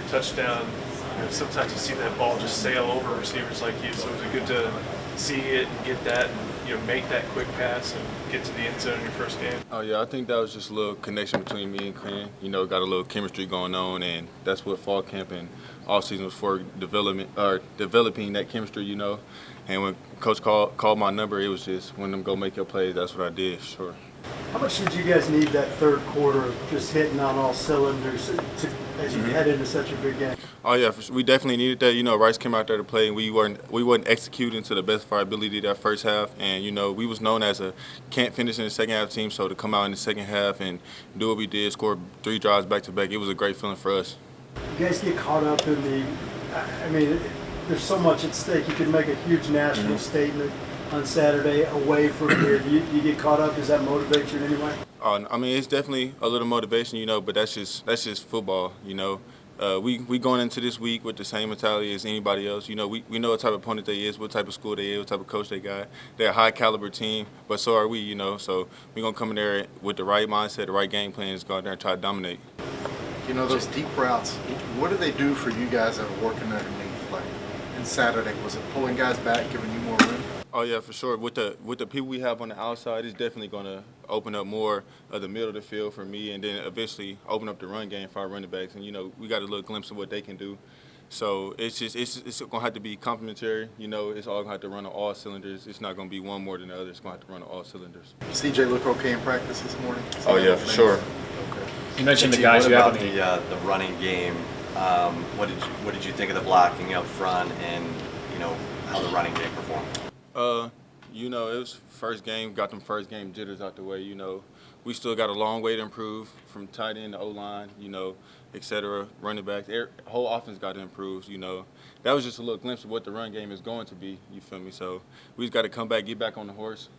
touchdown, sometimes you see that ball just sail over receivers like you. So it was good to see it and get that and make that quick pass and get to the end zone in your first game. Oh yeah, I think that was just a little connection between me and Quinn. Got a little chemistry going on, and that's what fall camp and off season was for, developing that chemistry. And when Coach called my number, it was just when them go make your plays. That's what I did, sure. How much did you guys need that third quarter of just hitting on all cylinders as you head into such a big game? Oh yeah, we definitely needed that. Rice came out there to play, and we wasn't executing to the best of our ability that first half. And we was known as a can't finish in the second half team. So to come out in the second half and do what we did, score 3 drives back to back, it was a great feeling for us. You guys get caught up in there's so much at stake. You could make a huge national statement on Saturday away from here. Do you get caught up? Does that motivate you in any way? It's definitely a little motivation, but that's just football, We going into this week with the same mentality as anybody else. We know what type of opponent they is, what type of school they is, what type of coach they got. They're a high caliber team, but so are we, So we're gonna come in there with the right mindset, the right game plan, and go out there and try to dominate. Those deep routes, what do they do for you guys that are working underneath? Like in Saturday, was it pulling guys back, giving you more room? Oh yeah, for sure. With the people we have on the outside, it's definitely gonna open up more of the middle of the field for me, and then eventually open up the run game for our running backs. And we got a little glimpse of what they can do. So it's gonna have to be complementary. It's all gonna have to run on all cylinders. It's not gonna be one more than the other. It's gonna have to run on all cylinders. CJ look okay in practice this morning? Oh yeah, for sure. Okay. You mentioned the guys you have on the running game. What did you think of the blocking up front, and how the running game performed? It was first game, got them first game jitters out the way. We still got a long way to improve from tight end to O-line, et cetera, running backs. Whole offense got to improve, That was just a little glimpse of what the run game is going to be, you feel me? So we just got to come back, get back on the horse,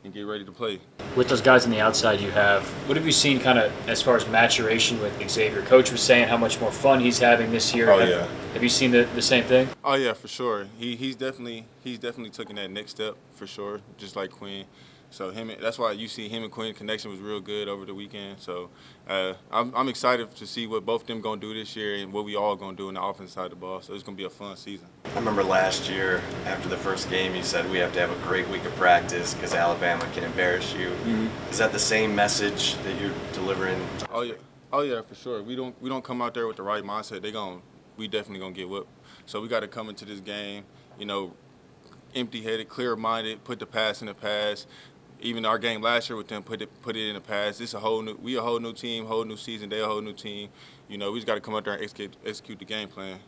and get ready to play. With those guys on the outside you have, what have you seen kind of as far as maturation with Xavier? Coach was saying how much more fun he's having this year. Yeah. Have you seen the same thing? Oh yeah, for sure. He's definitely taking that next step for sure, just like Quinn. So that's why you see him and Quinn connection was real good over the weekend. So I'm excited to see what both of them gonna do this year and what we all gonna do in the offense side of the ball. So it's gonna be a fun season. I remember last year after the first game, you said we have to have a great week of practice because Alabama can embarrass you. Mm-hmm. Is that the same message that you're delivering? Oh yeah, for sure. We don't come out there with the right mindset. We definitely gonna get whipped. So we got to come into this game, empty-headed, clear-minded, put the pass in the pass. Even our game last year with them, put it in the past. We a whole new team, whole new season. They a whole new team. We just got to come out there and execute the game plan.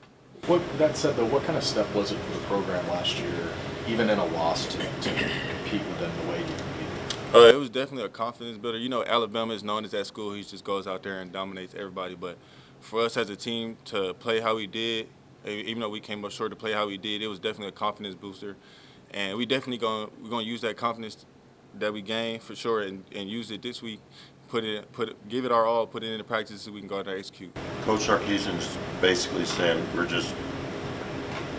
That said, though, what kind of step was it for the program last year, even in a loss, to compete with them the way you competed? It was definitely a confidence builder. Alabama is known as that school. He just goes out there and dominates everybody. But for us as a team to play how we did, even though we came up short to play how we did, it was definitely a confidence booster. And we're gonna use that confidence that we gained for sure and use it this week. Give it our all, put it into practice so we can go out there and execute. Coach Sarkisian's basically saying we're just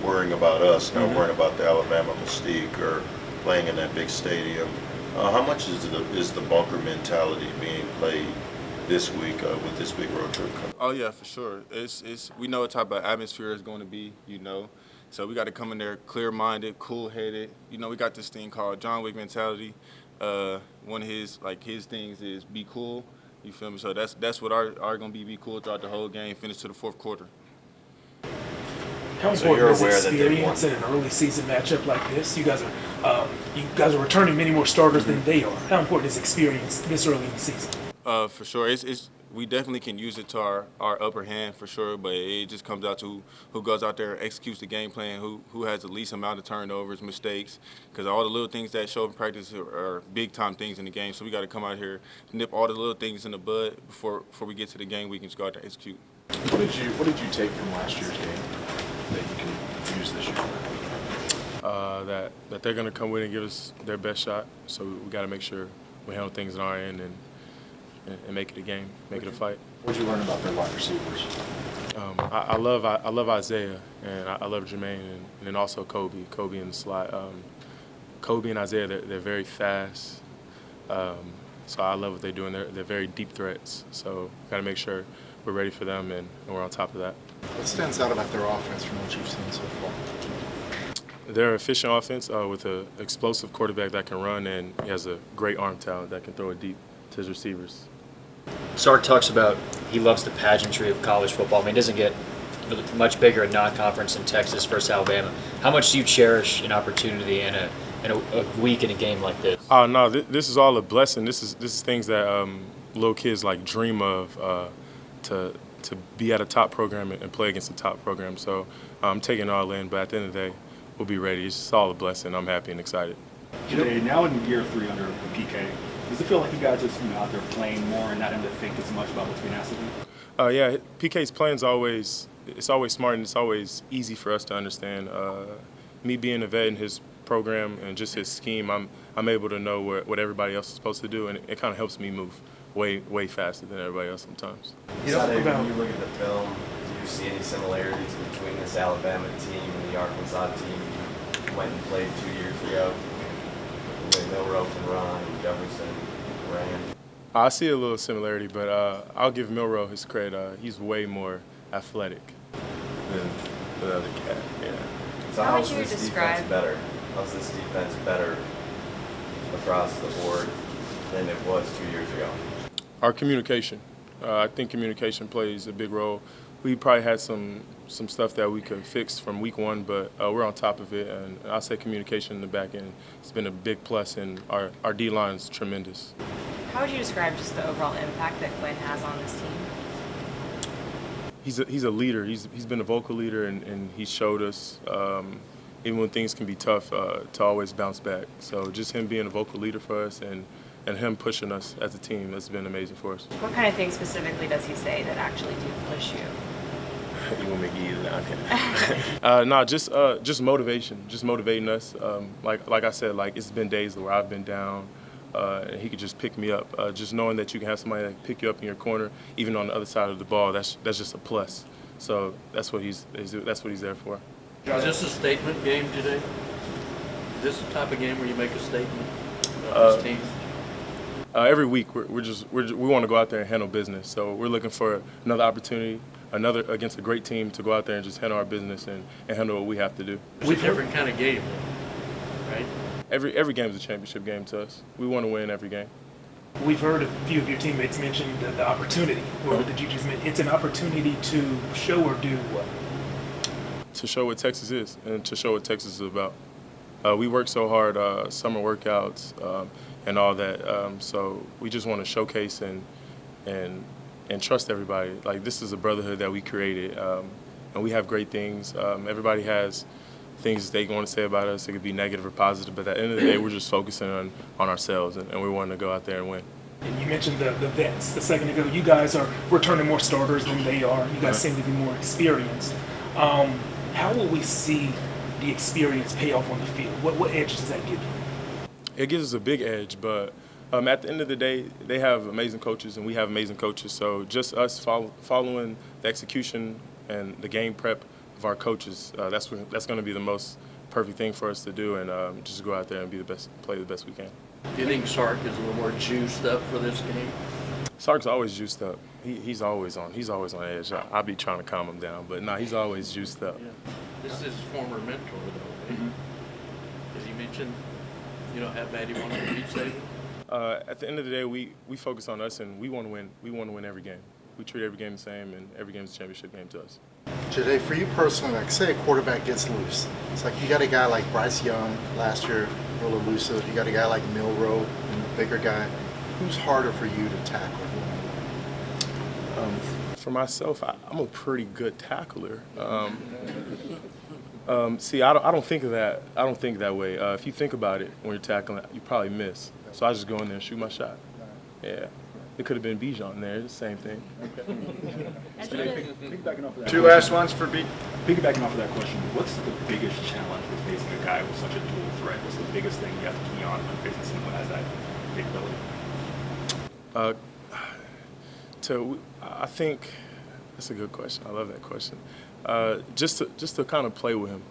worrying about us, not worrying about the Alabama mystique or playing in that big stadium. How much is the bunker mentality being played this week with this big road trip coming? Oh yeah, for sure. We know what type of atmosphere it's going to be, So we got to come in there clear-minded, cool-headed. We got this thing called John Wick mentality. One of his things is be cool. You feel me? So that's what our gonna be cool throughout the whole game, finish to the fourth quarter. How important is experience in an early season matchup like this? You guys are returning many more starters than they are. How important is experience this early in the season? For sure, we definitely can use it to our upper hand for sure, but it just comes out to who goes out there and executes the game plan, who has the least amount of turnovers, mistakes, because all the little things that show up in practice are big-time things in the game, so we got to come out here, nip all the little things in the bud before we get to the game. We can just go out there and execute. What did you take from last year's game that you can use this year? That they're going to come in and give us their best shot, so we got to make sure we handle things on our end and make it a game, make it a fight. What did you learn about their wide receivers? I love Isaiah, and I love Jermaine, and then also Kobe in the slot. Kobe and Isaiah, they're very fast, so I love what they're doing. They're very deep threats, so got to make sure we're ready for them and we're on top of that. What stands out about their offense from what you've seen so far? They're an efficient offense with an explosive quarterback that can run, and he has a great arm talent that can throw it deep to his receivers. Sark talks about he loves the pageantry of college football. I mean, it doesn't get much bigger in non-conference in Texas versus Alabama. How much do you cherish an opportunity in a week in a game like this? Oh no, this is all a blessing. This is things that little kids like dream of to be at a top program and play against a top program. So I'm taking it all in, but at the end of the day, we'll be ready. It's just all a blessing. I'm happy and excited. Today, now in year 3 under PK, does it feel like you guys just out there playing more and not having to think as much about what's being asked of you? Yeah, PK's playing is always smart and it's always easy for us to understand. Me being a vet in his program and just his scheme, I'm able to know what everybody else is supposed to do, and it kind of helps me move way faster than everybody else sometimes. When you look at the film, do you see any similarities between this Alabama team and the Arkansas team you went and played 2 years ago? The way Milroe can run, and Jefferson ran. I see a little similarity, but I'll give Milroe his credit. He's way more athletic than the other cat. Yeah. So how's this defense better? How's this defense better across the board than it was 2 years ago? Our communication. I think communication plays a big role. We probably had some stuff that we could fix from week 1, but we're on top of it. And I'll say communication in the back end has been a big plus, and our D-line is tremendous. How would you describe just the overall impact that Quinn has on this team? He's a leader. He's been a vocal leader, and he showed us, even when things can be tough, to always bounce back. So just him being a vocal leader for us and him pushing us as a team has been amazing for us. What kind of things specifically does he say that actually do push you? You want me to give you that? No, just motivation, just motivating us. Like I said, like it's been days where I've been down, and he could just pick me up. Just knowing that you can have somebody that can pick you up in your corner, even on the other side of the ball, that's just a plus. So that's what he's there for. Is this a statement game today? Is this the type of game where you make a statement Uh, this team? Every week we want to go out there and handle business. So we're looking for another opportunity, against a great team, to go out there and just handle our business and handle what we have to do. It's a different kind of game, right? Every game is a championship game to us. We want to win every game. We've heard a few of your teammates mention the opportunity. Or did you just mention it's an opportunity to show or do what? To show what Texas is and to show what Texas is about. We work so hard, summer workouts and all that. So we just want to showcase and trust everybody. Like, this is a brotherhood that we created, and we have great things. Everybody has things they want to say about us. It could be negative or positive, but at the end of the day, we're just focusing on ourselves, and we're wanting to go out there and win. And you mentioned the vets a second ago. You guys are returning more starters than they are. You guys seem to be more experienced. How will we see the experience pay off on the field? What edge does that give you? It gives us a big edge, but at the end of the day, they have amazing coaches and we have amazing coaches. So just us following the execution and the game prep of our coaches, that's going to be the most perfect thing for us to do, and just go out there and play the best we can. Do you think Sark is a little more juiced up for this game? Sark's always juiced up. He's always on edge. I'll be trying to calm him down, but no, he's always juiced up. Yeah. This is his former mentor, though. Right? Mm-hmm. As he mentioned, how bad he wanted to beat Saban? At the end of the day, we focus on us, and we want to win. We want to win every game. We treat every game the same, and every game is a championship game to us. Today, for you personally, like say a quarterback gets loose. It's like you got a guy like Bryce Young last year, real elusive. You got a guy like Milroe, a bigger guy. Who's harder for you to tackle? For myself, I'm a pretty good tackler. See, I don't think of that. I don't think that way. If you think about it when you're tackling, you probably miss. So I just go in there and shoot my shot. Yeah. It could have been Bijan there. It's the same thing. Piggybacking off of that. Two last ones for B. Piggybacking off of that question, what's the biggest challenge with facing a guy with such a dual threat? What's the biggest thing you have to key on when facing someone who has that capability? I think that's a good question. I love that question. Just to kind of play with him,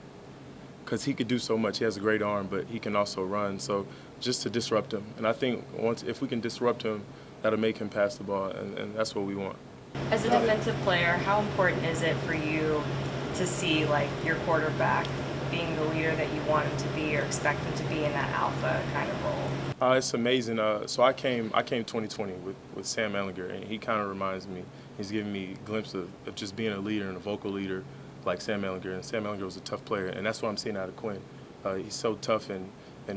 because he could do so much. He has a great arm, but he can also run. So just to disrupt him, and I think if we can disrupt him, that'll make him pass the ball, and that's what we want. As a defensive player, how important is it for you to see like your quarterback being the leader that you want him to be or expect him to be in that alpha kind of role? It's amazing. So I came 2020 with Sam Ehlinger, and he kind of reminds me. He's giving me a glimpse of just being a leader and a vocal leader like Sam Ehlinger. And Sam Ehlinger was a tough player, and that's what I'm seeing out of Quinn. He's so tough, and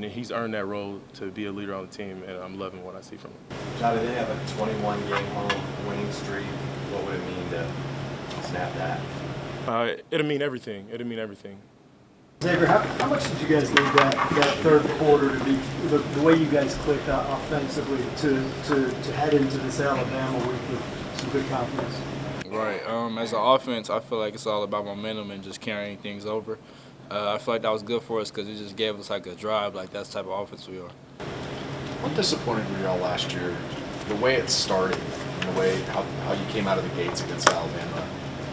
he's earned that role to be a leader on the team, and I'm loving what I see from him. Johnny, they have a 21-game home winning streak. What would it mean to snap that? It'll mean everything. It'll mean everything. Xavier, how much did you guys need that third quarter to be the way you guys clicked offensively to head into this Alabama week with some good confidence? Right. As an offense, I feel like it's all about momentum and just carrying things over. I feel like that was good for us because it just gave us like a drive. Like that's the type of offense we are. What disappointed were y'all last year? The way it started, and the way how you came out of the gates against Alabama,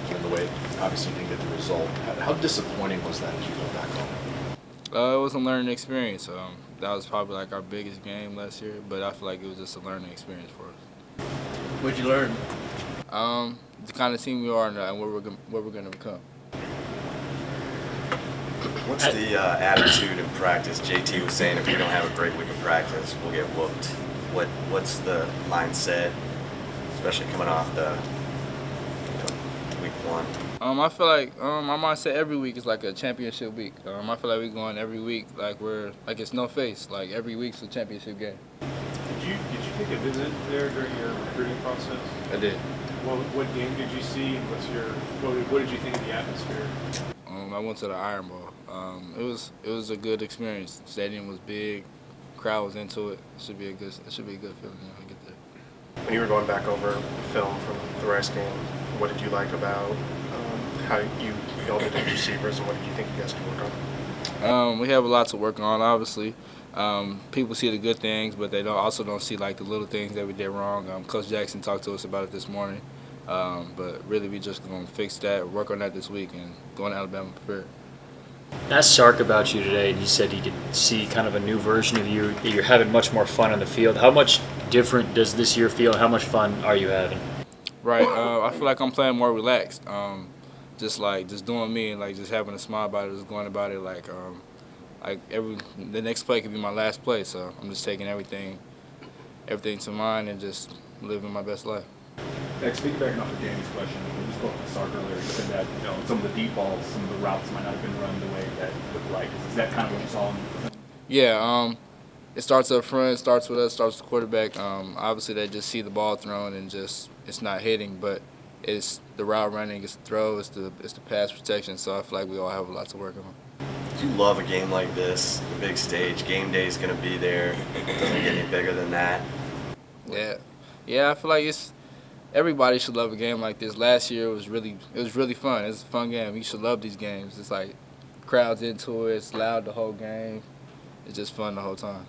and the way obviously you didn't get the result. How disappointing was that as you go back home? It was a learning experience. That was probably like our biggest game last year, but I feel like it was just a learning experience for us. What'd you learn? The kind of team we are now and what we're going to become. What's the attitude in practice? JT was saying if we don't have a great week of practice, we'll get whooped. What's the mindset, especially coming off the week one? I feel like my mindset every week is like a championship week. I feel like we're going every week like it's no face. Like every week's a championship game. Did you take a visit there during your recruiting process? I did. What game did you see? What did you think of the atmosphere? I went to the Iron Bowl. It was a good experience. The stadium was big, crowd was into it. It should be a good feeling when I get there. When you were going back over film from the Rice game, what did you like about how you built it as receivers, and what did you think you guys could work on? We have a lot to work on, obviously. People see the good things, but they also don't see like the little things that we did wrong. Coach Jackson talked to us about it this morning, but really we just gonna fix that, work on that this week, and go to Alabama prepared. Asked Sark about you today, and he said he could see kind of a new version of you. You're having much more fun on the field. How much different does this year feel? How much fun are you having? Right. I feel like I'm playing more relaxed. Just doing me and like just having a smile about it, just going about it like the next play could be my last play. So I'm just taking everything to mind and just living my best life. Next, piggybacking off of Danny's question, when you spoke to Sark earlier, you said that some of the deep balls, some of the routes might not have been run the way that you would like. Is that kind of what you saw? Yeah. It starts up front. It starts with us. Starts with the quarterback. Obviously, they just see the ball thrown and just it's not hitting, but it's the route running, it's the throw, it's the pass protection. So I feel like we all have a lot to work on. You love a game like this, the big stage. Game day is going to be there. It doesn't get any bigger than that. Yeah. I feel like everybody should love a game like this. Last year it was really fun. It's a fun game. You should love these games. It's like crowds into it. It's loud the whole game. It's just fun the whole time.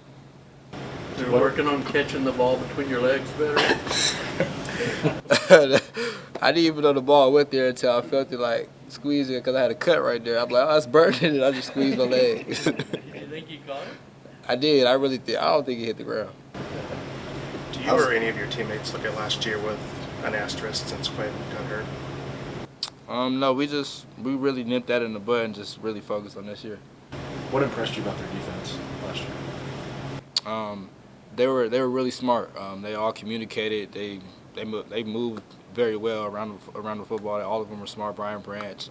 You're working on catching the ball between your legs better? I didn't even know the ball went there until I felt it like squeezing because I had a cut right there. I'm like, oh, it's burning, and I just squeezed my leg. You think you caught it? I did. I don't think it hit the ground. Do you or any of your teammates look at last year with an asterisk since Quinn got hurt? No, we really nipped that in the bud and just really focused on this year. What impressed you about their defense last year? They were really smart. They all communicated. They moved very well around the football. All of them were smart. Brian Branch.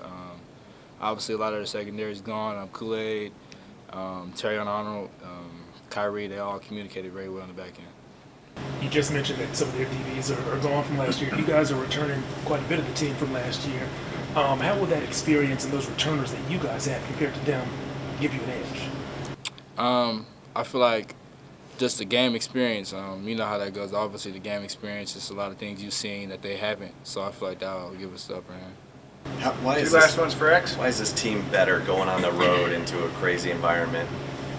Obviously, a lot of the secondary is gone. Kool-Aid, Terrion Arnold, Kyrie. They all communicated very well in the back end. You just mentioned that some of their DBs are gone from last year. You guys are returning quite a bit of the team from last year. How will that experience and those returners that you guys have compared to them give you an edge? I feel like just the game experience. You know how that goes. Obviously, the game experience is a lot of things you've seen that they haven't. So I feel like that will give us the upper hand. Why is last ones for X? Why is this team better going on the road into a crazy environment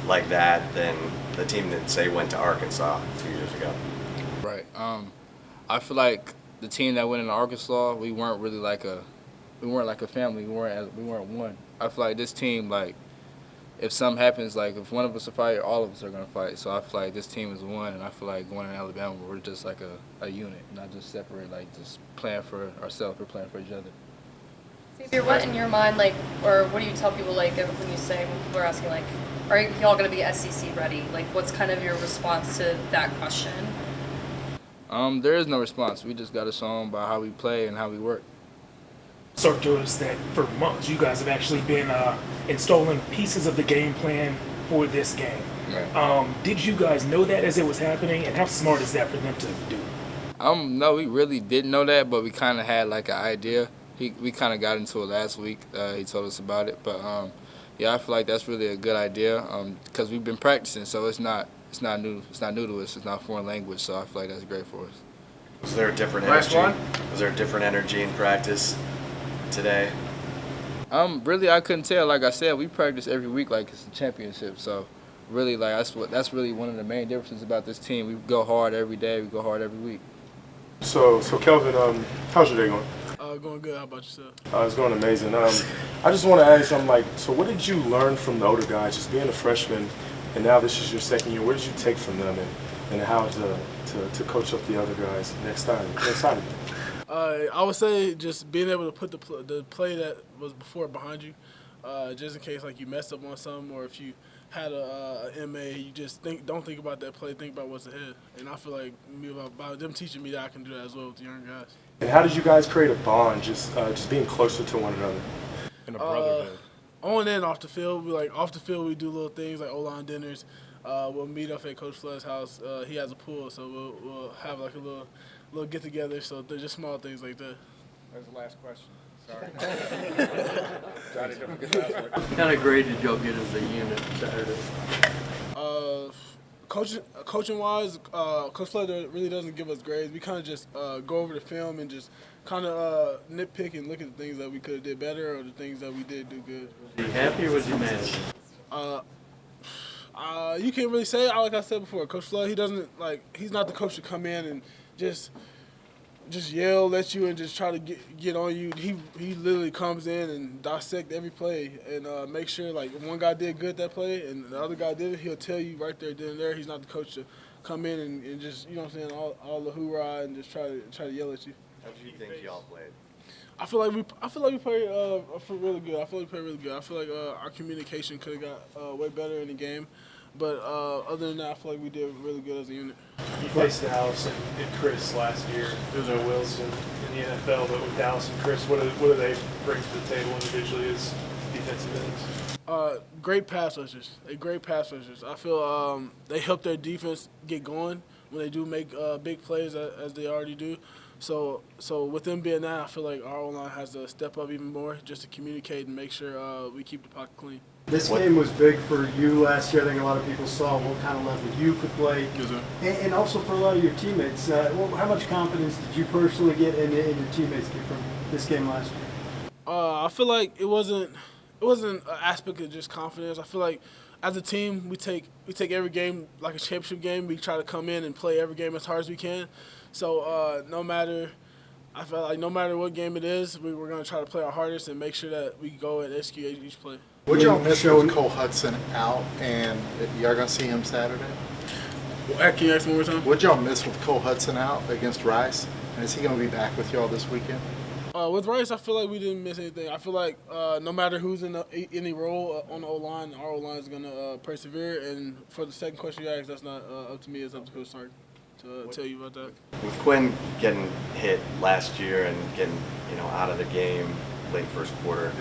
like that than the team that, say, went to Arkansas 2 years ago? Right. I feel like the team that went into Arkansas, we weren't like a family. We weren't one. I feel like this team, like, if something happens, like if one of us are fight, all of us are gonna fight. So I feel like this team is one, and I feel like going to Alabama, we're just like a unit, not just separate, like just playing for ourselves, we're playing for each other. Xavier, what in your mind, like, or what do you tell people, like, when you say, when people are asking, like, are y'all going to be SEC ready? Like, what's kind of your response to that question? There is no response. We just got to show them by how we play and how we work. So noticed that for months you guys have actually been installing pieces of the game plan for this game. Right. Did you guys know that as it was happening, and how smart is that for them to do? No, we really didn't know that, but we kind of had like an idea. We kind of got into it last week. He told us about it, but yeah, I feel like that's really a good idea because we've been practicing, so it's not new to us. It's not foreign language, so I feel like that's great for us. Was there a different Last energy? one? Was there a different energy in practice today? Really, I couldn't tell. Like I said, we practice every week like it's a championship. So, really, like that's really one of the main differences about this team. We go hard every day. We go hard every week. So Kelvin, how's your day going? Going good. How about yourself? It's going amazing. I just want to ask, so what did you learn from the older guys, just being a freshman, and now this is your second year? What did you take from them, and how to coach up the other guys next time? I would say just being able to put the play that was before behind you, just in case like you messed up on something, or if you had a MA, you just don't think about that play, think about what's ahead. And I feel like by them teaching me that I can do that as well with the younger guys. And how did you guys create a bond, just being closer to one another in a brotherhood? On and off the field, off the field we do little things like O-line dinners. We'll meet up at Coach Flood's house. He has a pool, so we'll have like a little get together. So they're just small things like that. That's the last question. Sorry. What kind of grade did y'all get as a unit Saturday? Coaching wise, Coach Flood really doesn't give us grades. We kind of just go over the film and just kind of nitpick and look at the things that we could have did better or the things that we did do good. Was he happy or was he mad? You can't really say. Like I said before, Coach Flood, he's not the coach to come in and just yell at you and just try to get on you. He literally comes in and dissect every play and make sure like if one guy did good that play and the other guy did it, he'll tell you right there then and there. He's not the coach to come in and just, you know what I'm saying, all the hoorah and just try to yell at you. How do you think y'all played? I feel like we played really good. I feel like we played really good. I feel like our communication could have got way better in the game. But other than that, I feel like we did really good as a unit. You faced Dallas and Chris last year. There's no Wilson in the NFL, but with Dallas and Chris, what do they bring to the table individually as defensive ends? Great pass rushers. They're great pass rushers. I feel they help their defense get going when they do make big plays as they already do. So with them being that, I feel like our O-line has to step up even more just to communicate and make sure we keep the pocket clean. This game was big for you last year. I think a lot of people saw what kind of level you could play. Yes, sir. And also for a lot of your teammates. How much confidence did you personally get and your teammates get from this game last year? I feel like it wasn't an aspect of just confidence. I feel like as a team, we take every game like a championship game. We try to come in and play every game as hard as we can. So I feel like no matter what game it is, we're going to try to play our hardest and make sure that we go and execute each play. What y'all miss with Cole Hudson out, and y'all gonna see him Saturday? Can you ask me one more time? What y'all miss with Cole Hudson out against Rice, and is he gonna be back with y'all this weekend? With Rice, I feel like we didn't miss anything. I feel like no matter who's in any role on the O-line, our O-line is gonna persevere. And for the second question you asked, that's not up to me. It's up to Coach Sark to tell you about that. With Quinn getting hit last year and getting out of the game late first quarter,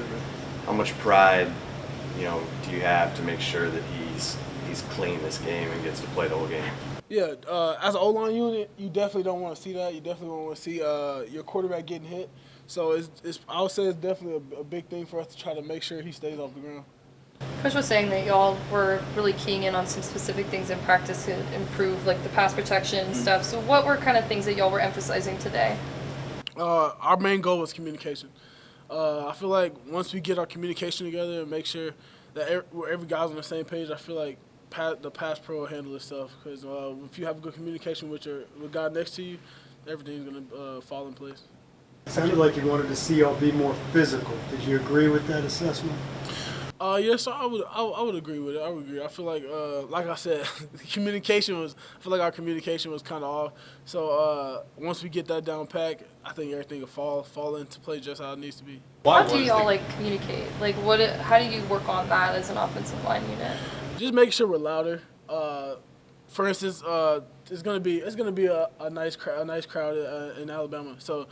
how much pride do you have to make sure that he's clean this game and gets to play the whole game? Yeah, as an O-line unit, you definitely don't want to see that. You definitely don't want to see your quarterback getting hit. So I would say it's definitely a big thing for us to try to make sure he stays off the ground. Coach was saying that y'all were really keying in on some specific things in practice to improve like the pass protection and stuff. So what were kind of things that y'all were emphasizing today? Our main goal was communication. I feel like once we get our communication together and make sure that every guy's on the same page, I feel like the pass pro will handle itself. Because if you have good communication with guy next to you, everything's going to fall in place. It sounded like you wanted to see y'all be more physical. Did you agree with that assessment? Yes, I would agree with it. I would agree. I feel like I said, communication was. I feel like our communication was kind of off. So once we get that down pack, I think everything will fall into place just how it needs to be. How do y'all like communicate? Like, how do you work on that as an offensive line unit? Just make sure we're louder. For instance, it's gonna be a nice crowd in Alabama. So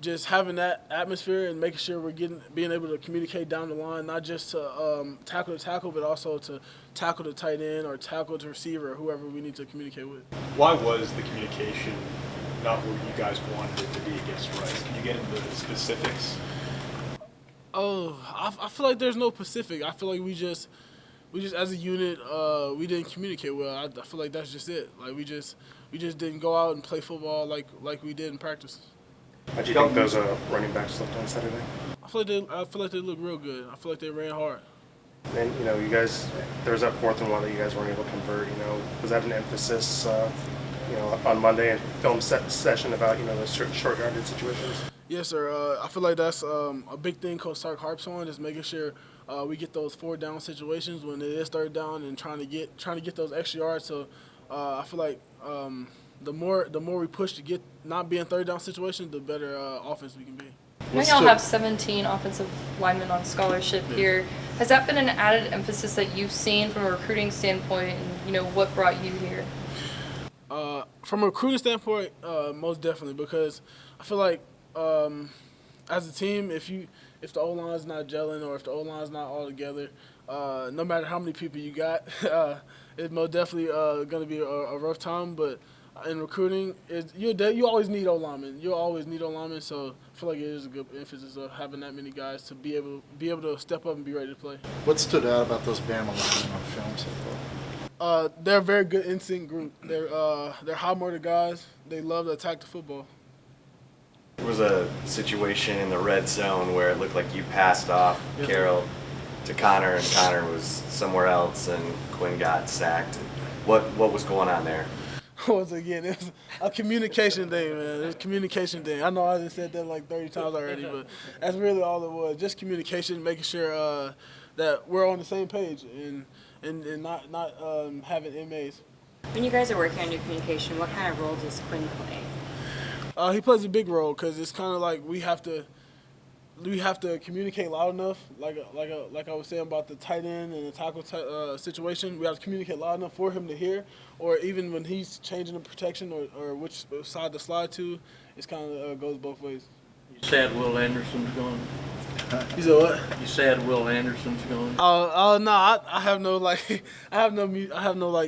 just having that atmosphere and making sure we're being able to communicate down the line, not just to tackle the tackle, but also to tackle the tight end or tackle the receiver or whoever we need to communicate with. Why was the communication not where you guys wanted it to be against Rice? Can you get into the specifics? Oh, I feel like there's no Pacific. I feel like we just as a unit, we didn't communicate well. I feel like that's just it. Like we just didn't go out and play football like we did in practice. How do you think those running backs looked on Saturday? I feel like they looked real good. I feel like they ran hard. And you guys, there was that 4th and 1 that you guys weren't able to convert. Was that an emphasis? On Monday and film session about those short yardage situations? Yes, sir. I feel like that's a big thing Coach Sark harps on is making sure we get those 4th down situations when it is 3rd down and trying to get those extra yards. So I feel like the more we push to get not being 3rd down situations, the better offense we can be. I know y'all have 17 offensive linemen on scholarship here. Has that been an added emphasis that you've seen from a recruiting standpoint, and what brought you here? From a recruiting standpoint, most definitely, because I feel like as a team, if the O-line's not gelling or if the O-line's not all together, no matter how many people you got, it's most definitely going to be a rough time. But in recruiting, you always need O-linemen. You always need O-linemen, so I feel like it is a good emphasis of having that many guys to be able to step up and be ready to play. What stood out about those Bama linemen on film so far? They're a very good instinct group. They're high-motor guys. They love to attack the football. There was a situation in the red zone where it looked like you passed off Carroll to Connor, and Connor was somewhere else, and Quinn got sacked. What was going on there? Once again, it was a communication thing, man. It was a communication thing. I know I just said that like 30 times already, but that's really all it was. Just communication, making sure that we're on the same page and not having MAs. When you guys are working on your communication, what kind of role does Quinn play? He plays a big role because it's kind of like we have to communicate loud enough. Like I was saying about the tight end and the tackle situation, we have to communicate loud enough for him to hear, or even when he's changing the protection or which side to slide to, it's kind of goes both ways. You sad Will Anderson's gone? You said what? You sad Will Anderson's gone? Oh no, I have no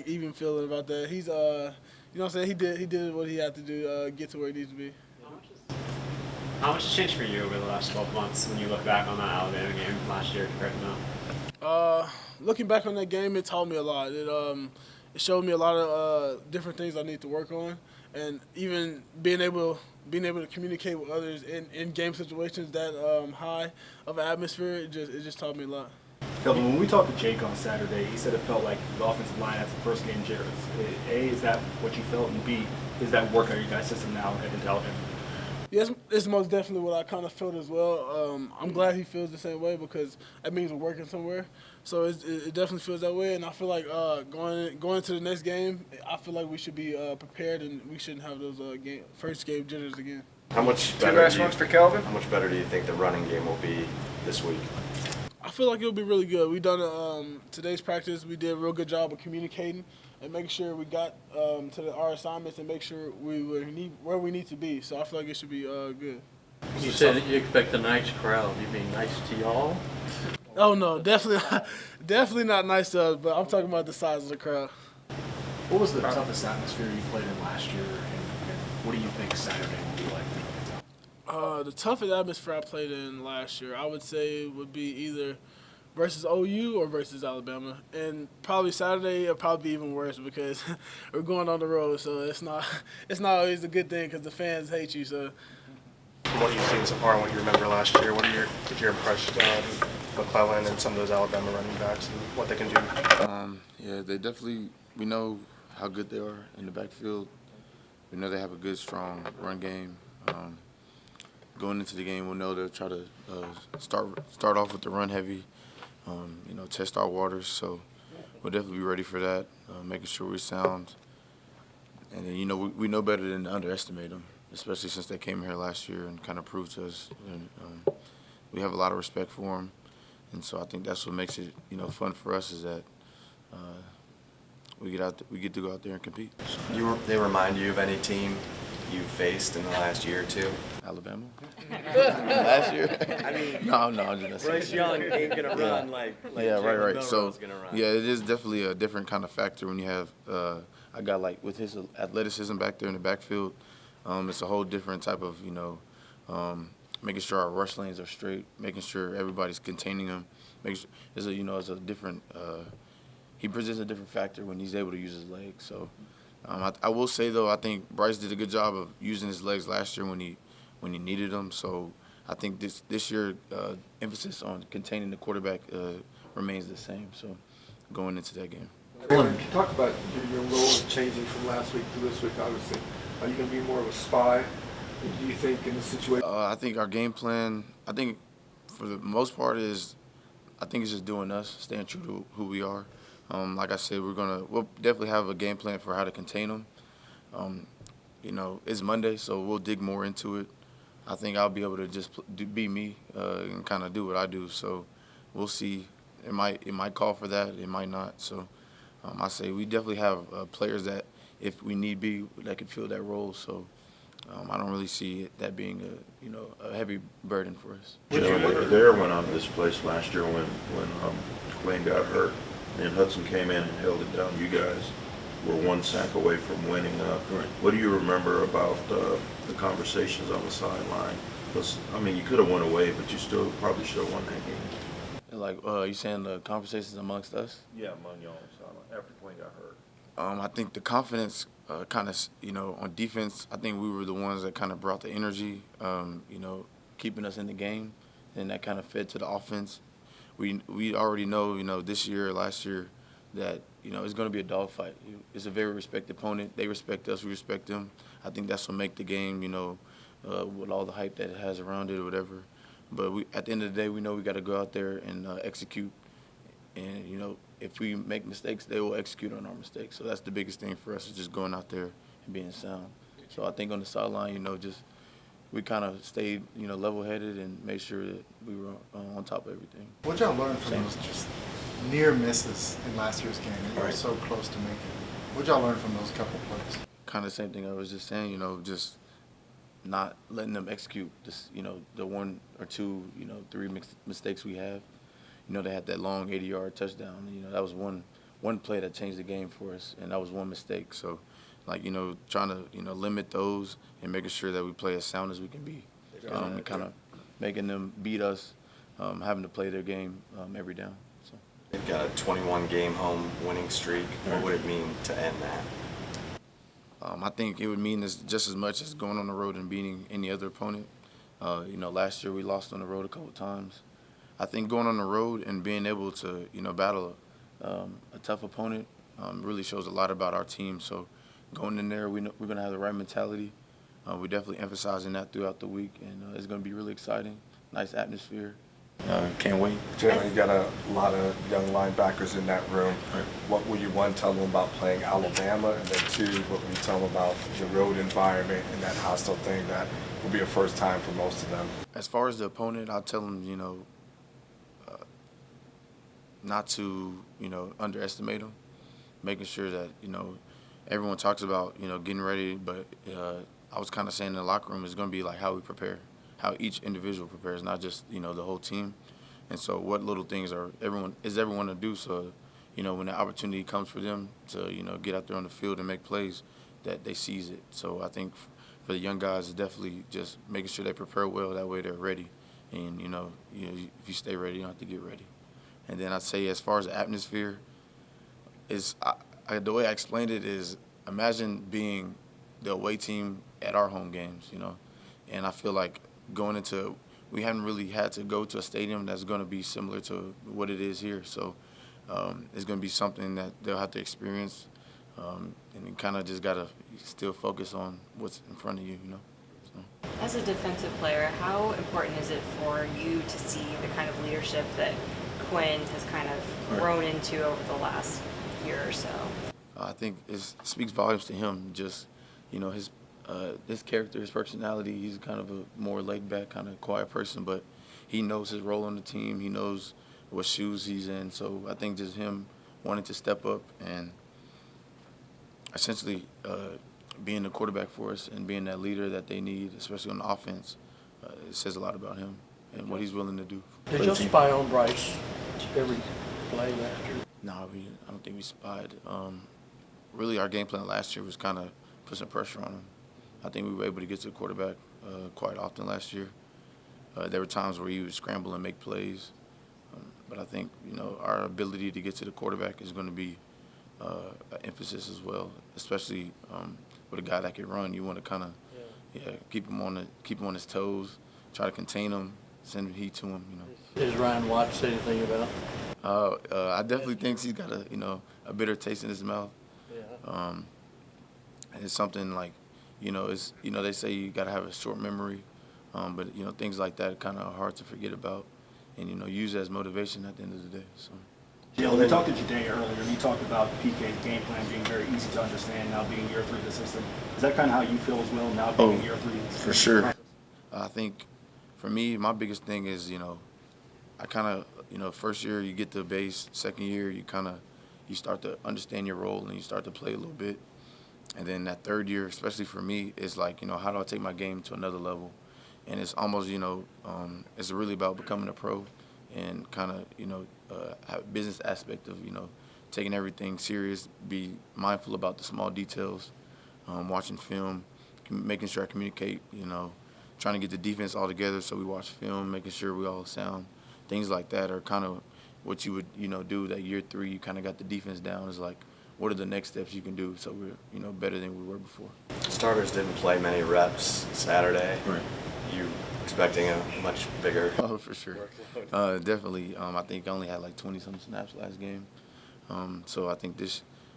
even feeling about that. He's you know what I'm saying? He did what he had to do, get to where he needs to be. How much has changed for you over the last 12 months when you look back on that Alabama game last year compared to now? Looking back on that game, it taught me a lot. It showed me a lot of different things I need to work on, and even being able to communicate with others in game situations that high of an atmosphere, it just taught me a lot. Kelvin, when we talked to Jake on Saturday, he said it felt like the offensive line has the first game jitters. A, is that what you felt? And B, is that working on your guys' system now at Intelligence? Yes, it's most definitely what I kind of felt as well. I'm glad he feels the same way because that means we're working somewhere. So it definitely feels that way, and I feel like going to the next game, I feel like we should be prepared and we shouldn't have those first game jitters again. How much better do you think the running game will be this week? I feel like it'll be really good. We done today's practice. We did a real good job of communicating and making sure we got to our assignments and make sure where we need to be. So I feel like it should be good. You said that you expect a nice crowd. You mean nice to y'all? Oh no, definitely not nice to us. But I'm talking about the size of the crowd. What was the toughest atmosphere you played in last year, and what do you think Saturday will be like? The toughest atmosphere I played in last year, I would say, would be either versus OU or versus Alabama. And probably Saturday it'll probably be even worse because we're going on the road, so it's not always a good thing because the fans hate you. So. From what you've seen so far and what you remember last year, what are your impressions of McClellan and some of those Alabama running backs and what they can do? Yeah, they definitely, we know how good they are in the backfield. We know they have a good, strong run game. Going into the game, we'll know they'll try to start off with the run heavy test our waters. So we'll definitely be ready for that, making sure we're sound. And then, we know better than to underestimate them, especially since they came here last year and kind of proved to us. And, we have a lot of respect for them. And so I think that's what makes it, fun for us is that we get to go out there and compete. They remind you of any team you faced in the last year or two? Alabama? Last year? I mean, no, I'm just Bryce Young ain't gonna run like yeah, Jalen right. So Milroe's gonna run. yeah, it is definitely a different kind of factor when you have a guy like with his athleticism back there in the backfield. It's a whole different type of making sure our rush lanes are straight, making sure everybody's containing him. It's a different. He presents a different factor when he's able to use his legs. So I will say though, I think Bryce did a good job of using his legs last year when he needed them. So I think this year emphasis on containing the quarterback remains the same. So going into that game. Can you talk about your role changing from last week to this week? Obviously, are you going to be more of a spy? Do you think in this situation? I think our game plan. I think for the most part it's just doing us, staying true to who we are. Like I said, we'll definitely have a game plan for how to contain them. It's Monday, so we'll dig more into it. I think I'll be able to just be me and kind of do what I do. So we'll see. It might call for that. It might not. So I say we definitely have players that, if we need be, that could fill that role. So I don't really see that being a heavy burden for us. The air went out of this place last year when Wayne got hurt, and Hudson came in and held it down. You guys were one sack away from winning. What do you remember about the conversations on the sideline? Because you could have went away, but you probably should have won that game. Like you saying the conversations amongst us? Yeah, among y'all after Wayne got hurt. I think the confidence kind of, on defense, I think we were the ones that kind of brought the energy, keeping us in the game, and that kind of fed to the offense. We already know, this year, last year, that, it's going to be a dogfight. It's a very respected opponent. They respect us. We respect them. I think that's what make the game, with all the hype that it has around it or whatever. But at the end of the day, we know we got to go out there and execute. And, if we make mistakes, they will execute on our mistakes. So that's the biggest thing for us, is just going out there and being sound. So I think on the sideline, we kind of stayed, level-headed and made sure that we were on top of everything. What y'all learned from those just near misses in last year's game? You were so close to making it. What y'all learn from those couple plays? Kind of the same thing I was just saying, just not letting them execute this, the one or two, 3 mistakes we have. They had that long 80-yard touchdown. That was one play that changed the game for us, and that was one mistake. So, trying to, limit those and making sure that we play as sound as we can be, and kind of making them beat us, having to play their game every down. So. They've got a 21-game home winning streak. What would it mean to end that? I think it would mean this just as much as going on the road and beating any other opponent. Last year we lost on the road a couple times. I think going on the road and being able to, battle a tough opponent really shows a lot about our team. So going in there, we're going to have the right mentality. We're definitely emphasizing that throughout the week, and it's going to be really exciting. Nice atmosphere. Can't wait. Jalen, you got a lot of young linebackers in that room. Right. What will you, one, tell them about playing Alabama, and then two, what will you tell them about the road environment and that hostile thing that will be a first time for most of them? As far as the opponent, I'll tell them, not to, underestimate them, making sure that, everyone talks about, getting ready, but I was kind of saying in the locker room, it's going to be like how we prepare, how each individual prepares, not just, the whole team. And so what little things is everyone to do so, when the opportunity comes for them to, get out there on the field and make plays, that they seize it. So I think for the young guys, it's definitely just making sure they prepare well, that way they're ready. And, if you stay ready, you don't have to get ready. And then I'd say as far as the atmosphere, the way I explained it is, imagine being the away team at our home games, And I feel like we haven't really had to go to a stadium that's going to be similar to what it is here. So it's going to be something that they'll have to experience. And you kind of just got to still focus on what's in front of you, So. As a defensive player, how important is it for you to see the kind of leadership that Quinn has kind of grown into over the last year or so. I think it speaks volumes to him. Just, his character, his personality. He's kind of a more laid back, kind of quiet person, but he knows his role on the team. He knows what shoes he's in. So I think just him wanting to step up and essentially being the quarterback for us and being that leader that they need, especially on the offense, it says a lot about him and what he's willing to do. Did you spy on Bryce every play last year? No, I don't think we spied. Really, our game plan last year was kind of put some pressure on him. I think we were able to get to the quarterback quite often last year. There were times where he would scramble and make plays. But I think, our ability to get to the quarterback is going to be an emphasis as well, especially with a guy that can run. You want to kind of keep him on his toes, try to contain him, send heat to him. Has Ryan Watts said anything about? I definitely think he's got a bitter taste in his mouth. Yeah. It's something like, they say you got to have a short memory, but things like that are kind of hard to forget about, and use as motivation at the end of the day. So. Jalen, we talked to Jade earlier, and you talked about PK's game plan being very easy to understand now being year 3 of the system. Is that kind of how you feel as well now being year 3 of the system? For sure. I think for me, my biggest thing is, I kind of, first year you get the base, second year you start to understand your role and you start to play a little bit. And then that third year, especially for me, is like, how do I take my game to another level? And it's almost, it's really about becoming a pro and kind of, have a business aspect of, taking everything serious, be mindful about the small details, watching film, making sure I communicate, trying to get the defense all together so we watch film, making sure we all sound. Things like that are kind of what you would, do that year 3. You kind of got the defense down. Is like, what are the next steps you can do so we're, better than we were before. Starters didn't play many reps Saturday. Right. You expecting a much bigger? Oh, for sure. Definitely. I think I only had like 20-some snaps last game. So I think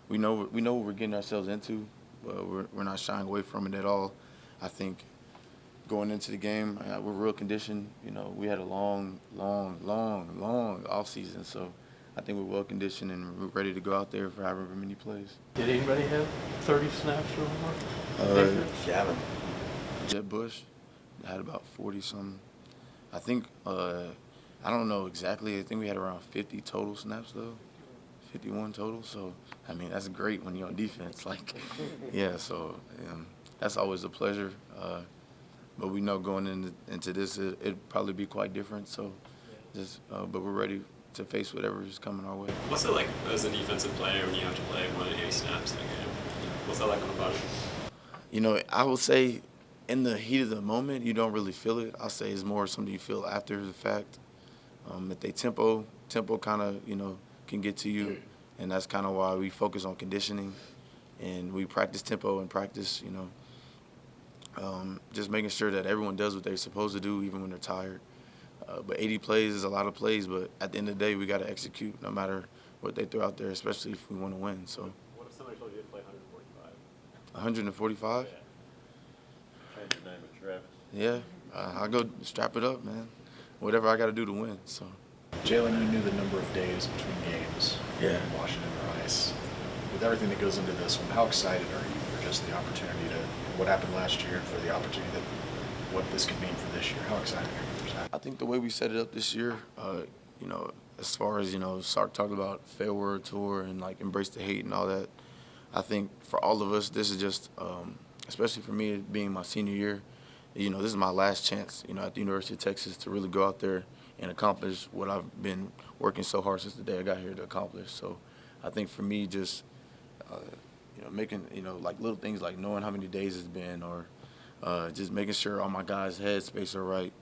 we know what we're getting ourselves into. We're not shying away from it at all. I think going into the game, we're real conditioned. We had a long off season, so I think we're well conditioned and we're ready to go out there for however many plays. Did anybody have 30 snaps or more? Gavin. Jeb Bush had about 40-some. I think, I don't know exactly. I think we had around 50 total snaps, though. 51 total. So, that's great when you're on defense. Like, yeah, so that's always a pleasure. But we know going into this, it'd probably be quite different. So, but we're ready to face whatever is coming our way. What's it like as a defensive player when you have to play more than 80 snaps in a game? What's that like on the body? I will say, in the heat of the moment, you don't really feel it. I'll say it's more something you feel after the fact. If they tempo kind of, can get to you. And that's kind of why we focus on conditioning. And we practice tempo and practice, just making sure that everyone does what they're supposed to do, even when they're tired. But 80 plays is a lot of plays, but at the end of the day, we got to execute no matter what they throw out there, especially if we want to win. So. What if somebody told you to play 145? 145? Yeah. Change your name to Travis. Yeah, I'll go strap it up, man. Whatever I got to do to win. So. Jalen, you knew the number of days between games in Washington or Ice. With everything that goes into this one, how excited are you for just the opportunity what happened last year, for the opportunity what this could mean for this year? How excited are you for that? I think the way we set it up this year, as far as, Sark talked about farewell tour and, like, embrace the hate and all that, I think for all of us, this is just, especially for me being my senior year, this is my last chance, at the University of Texas to really go out there and accomplish what I've been working so hard since the day I got here to accomplish. So I think for me, just, making, like little things like knowing how many days it's been or just making sure all my guys' headspace are right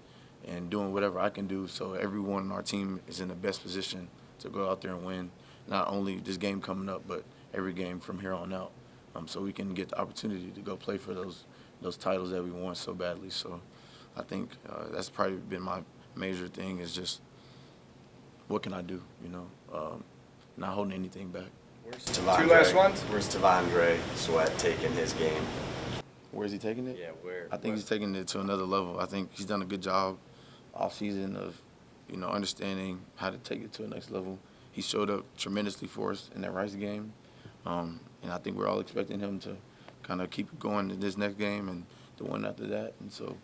and doing whatever I can do so everyone on our team is in the best position to go out there and win, not only this game coming up, but every game from here on out, so we can get the opportunity to go play for those titles that we want so badly. So I think that's probably been my major thing is just what can I do, not holding anything back. Two last ones? Where's Tavondre Sweat taking his game? Where's he taking it? Yeah, where? I think he's taking it to another level. I think he's done a good job off season of, understanding how to take it to the next level. He showed up tremendously for us in that Rice game, and I think we're all expecting him to kind of keep going to this next game and the one after that. And so,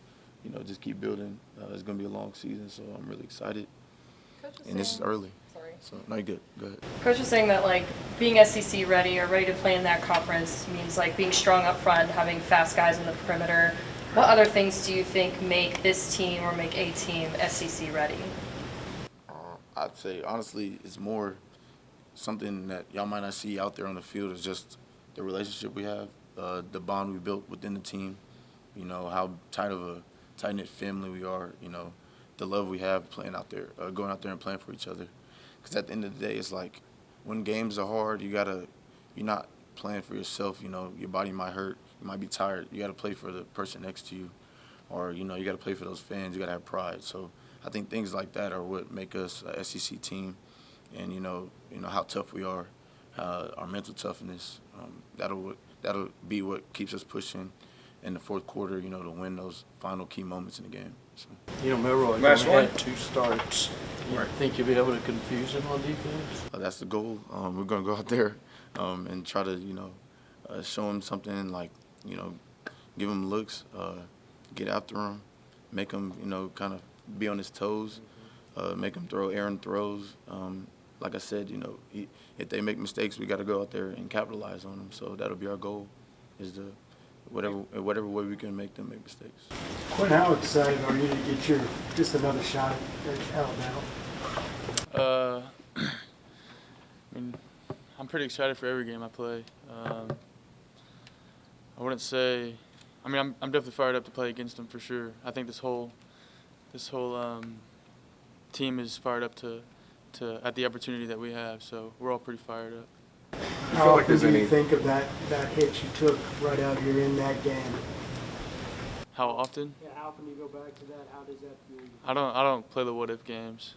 just keep building. It's going to be a long season, so I'm really excited. And this is early. Sorry. So, no, you're good. Go ahead. Coach was saying that like being SEC ready or ready to play in that conference means like being strong up front, having fast guys in the perimeter. What other things do you think make this team or make a team SEC ready? I'd say, honestly, it's more something that y'all might not see out there on the field. Is just the relationship we have, the bond we built within the team, how tight-knit family we are, the love we have playing out there, going out there and playing for each other. Because at the end of the day, it's like when games are hard, you're not playing for yourself. Your body might hurt, you might be tired. You got to play for the person next to you, or you got to play for those fans. You got to have pride. So I think things like that are what make us a SEC team, and how tough we are, our mental toughness. That'll be what keeps us pushing in the fourth quarter. To win those final key moments in the game. So. Milroy only had 2 starts. You think you'll be able to confuse him on defense? That's the goal. We're gonna go out there and try to show him something, like give him looks, get after him, make him kind of be on his toes, make him throw errant throws. Like I said, if they make mistakes, we got to go out there and capitalize on them. So that'll be our goal, is to whatever way we can make them make mistakes. Quinn, how excited are you to get just another shot at Alabama? I'm pretty excited for every game I play. I wouldn't say. I'm definitely fired up to play against them for sure. I think this whole team is fired up to at the opportunity that we have. So we're all pretty fired up. How often do you think of that hit you took right out here in that game? How often? Yeah, how often do you go back to that? How does that feel? I don't play the what if games.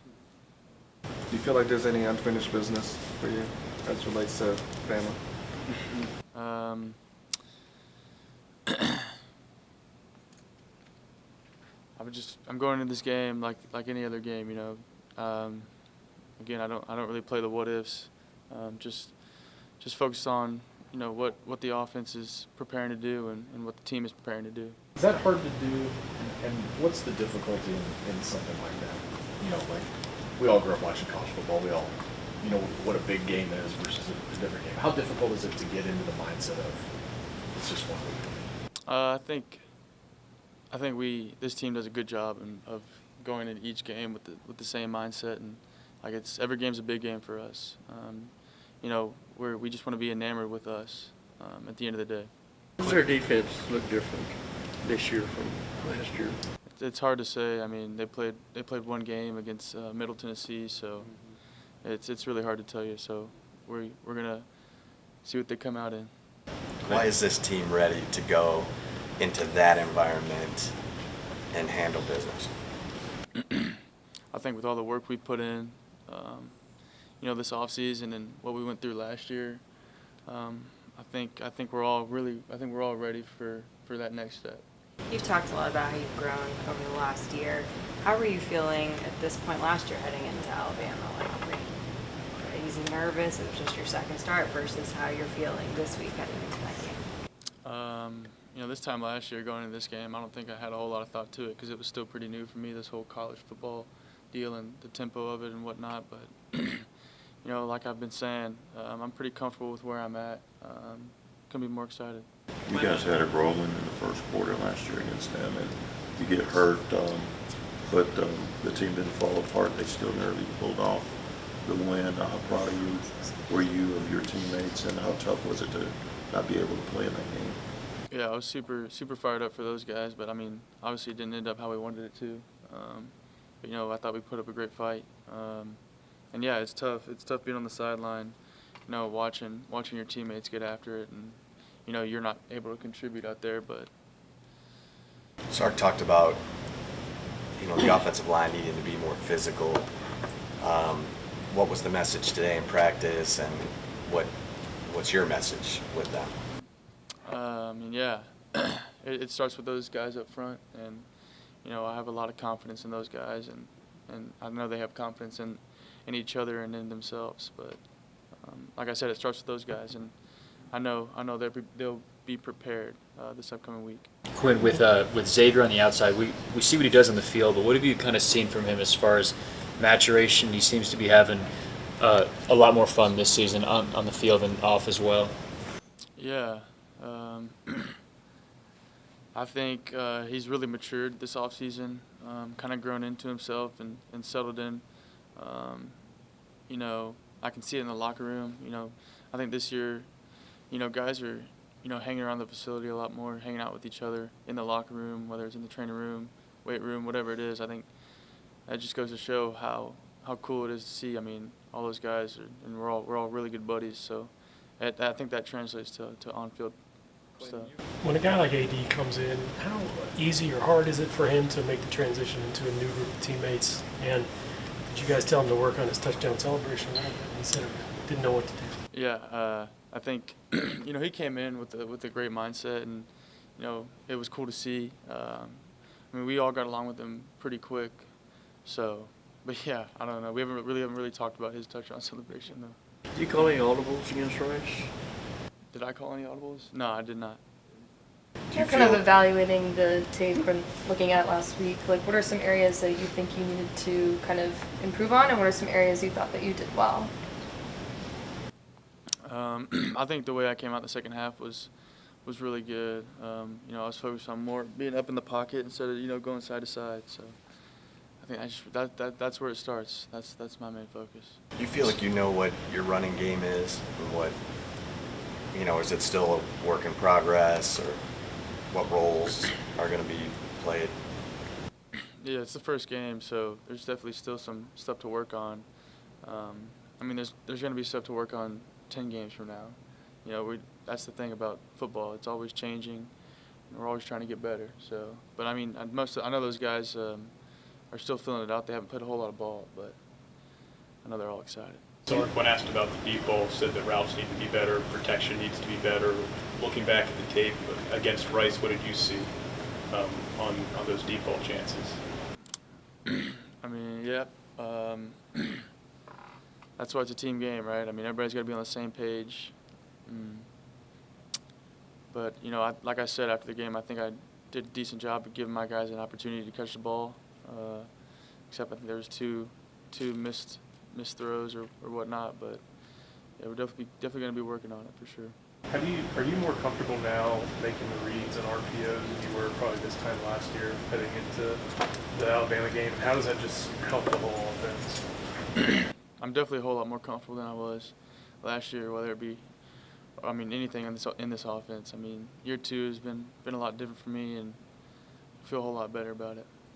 Do you feel like there's any unfinished business for you as relates to Bama? I'm going into this game like any other game, Again, I don't really play the what ifs. Just focus on what the offense is preparing to do and what the team is preparing to do. Is that hard to do? And what's the difficulty in something like that? Like we all grew up watching college football. We all what a big game is versus a different game. How difficult is it to get into the mindset of it's just one week? I think this team does a good job of going into each game with the same mindset, and every game's a big game for us. We just want to be enamored with us at the end of the day. Does their defense look different this year from last year? It's hard to say. They played one game against Middle Tennessee, so it's really hard to tell you. So we're gonna see what they come out in. Why is this team ready to go into that environment and handle business? I think with all the work we put in, this offseason and what we went through last year, I think we're all ready for that next step. You've talked a lot about how you've grown over the last year. How were you feeling at this point last year heading into Alabama? Were you easy nervous? It was just your second start versus how you're feeling this week heading into that game. This time last year going into this game, I don't think I had a whole lot of thought to it because it was still pretty new for me, this whole college football deal and the tempo of it and whatnot. But like I've been saying, I'm pretty comfortable with where I'm at. Gonna be more excited. You guys had it rolling in the first quarter last year against them, and you get hurt, but the team didn't fall apart. They still nearly pulled off the win. How proud were you of your teammates, and how tough was it to not be able to play in that game? Yeah, I was super fired up for those guys, but obviously it didn't end up how we wanted it to. But I thought we put up a great fight. And yeah, it's tough. It's tough being on the sideline, watching your teammates get after it, and you're not able to contribute out there. But Sark talked about the offensive line needing to be more physical. What was the message today in practice, and what's your message with them? It starts with those guys up front, and I have a lot of confidence in those guys, and and I know they have confidence in each other and in themselves. But like I said, it starts with those guys, and I know they'll be prepared this upcoming week. Quinn, with Xavier on the outside, we see what he does on the field, but what have you kind of seen from him as far as maturation? He seems to be having a lot more fun this season on the field and off as well. Yeah. I think he's really matured this offseason, kind of grown into himself and settled in. You know, I can see it in the locker room. You know, I think this year, you know, guys are, you know, hanging around the facility a lot more, hanging out with each other in the locker room, whether it's in the training room, weight room, whatever it is. I think that just goes to show how cool it is to see. I mean, all those guys, and we're all really good buddies. So I think that translates to on-field stuff. When a guy like AD comes in, how easy or hard is it for him to make the transition into a new group of teammates? And did you guys tell him to work on his touchdown celebration a little bit? He said he didn't know what to do. Yeah, I think you know, he came in with a great mindset, and you know, it was cool to see. I mean, we all got along with him pretty quick. So, but yeah, I don't know. We haven't really talked about his touchdown celebration though. Did you call any audibles against Rice? Did I call any audibles? No, I did not. You're kind of evaluating the tape and looking at it last week. Like, what are some areas that you think you needed to kind of improve on, and what are some areas you thought that you did well? I think the way I came out in the second half was really good. You know, I was focused on more being up in the pocket instead of, you know, going side to side. So I think that's where it starts. That's my main focus. Do you feel like you know what your running game is, and what, you know, is it still a work in progress, or what roles are going to be played? Yeah, it's the first game, so there's definitely still some stuff to work on. I mean, there's going to be stuff to work on 10 games from now. You know, that's the thing about football. It's always changing, and we're always trying to get better. So, but I mean, I know those guys are still filling it out. They haven't played a whole lot of ball, but I know they're all excited. So when asked about the deep ball, said that routes need to be better, protection needs to be better. Looking back at the tape against Rice, what did you see on those deep ball chances? I mean, yeah, that's why it's a team game, right? I mean, everybody's got to be on the same page. But, you know, like I said after the game, I think I did a decent job of giving my guys an opportunity to catch the ball, except I think there was two missed throws or whatnot. But yeah, we're definitely going to be working on it for sure. Are you more comfortable now making the reads and RPOs than you were probably this time last year heading into the Alabama game? And how does that just help the whole offense? I'm definitely a whole lot more comfortable than I was last year, whether it be, I mean, anything in this offense. I mean, year two has been a lot different for me, and I feel a whole lot better about it.